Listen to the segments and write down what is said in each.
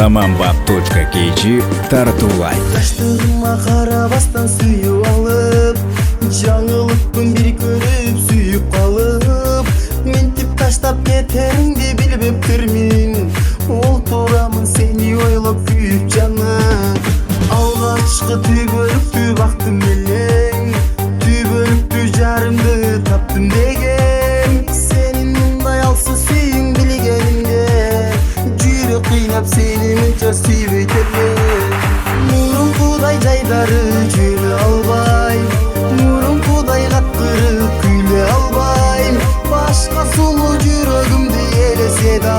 Заманбап.kg тартуулайт. Жаштыгыма карабастан сүйүп алып, жаңылыкпын бир көрүп сүйүп калып, ментип таштап кетеримди билбептирмин. Олтурамын сени ойлоп күйүп жаным. Алгачкы түбөлүктү бактым элең, түбөлүктү жарымды таптым деген. Сенин мындай алсыз сүйүң билгенимде, жүрөк кыйнап сени мынча сүйбөйт элем. Мурункудай жайдары жүрө албайм, мурункудай каткырып күйлө албайм. Башка сулуу жүрөгүмдү элесе да,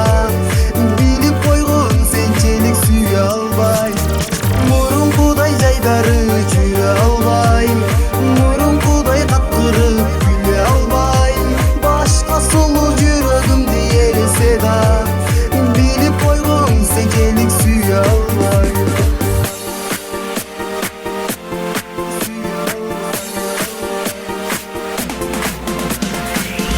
билип койгон сенчелик сүйө албайм. Мурункудай жайдары жүрө албайм, мурункудай каткырып күйлө албайм. Башка сулуу жүрөгүмдү элесе да, билип койгон сенчелик сүйө албайм.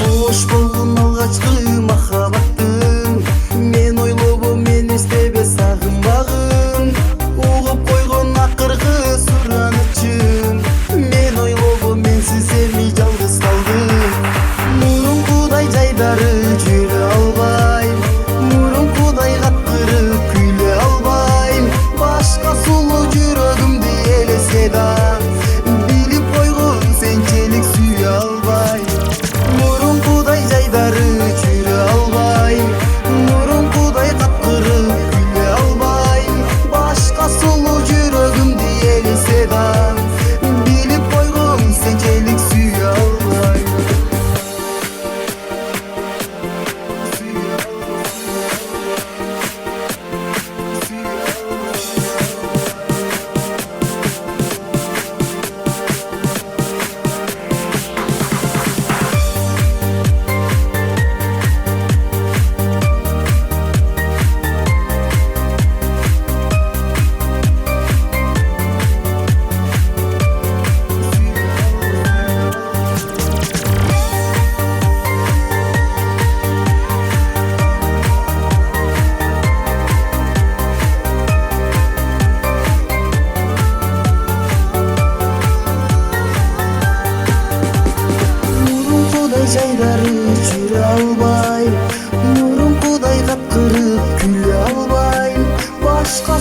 Кош болгон алгачкы махабаттын, мен ойлобом мен эстебе сагынбагын. Угуп койгон акыркы суранычым, мен ойлобом менсиз эми жалгыз калдым. Мурункудай жайдары жүрө албайм, мурункудай каткырып күйлө албайм. Башка сулуу жүрөгүмдү элесе да, билип койгон сенчелик сүйө албайм. Мурункудай жайдары жүрө албайм, мурункудай каткырып күйлө албайм. Башка сулуу жүрөгүмдү элесе да, билип койгон сенчелик сүйө албайм. Жайдары жүрө албайм, мурункудай каткырып күлө албайм. Башка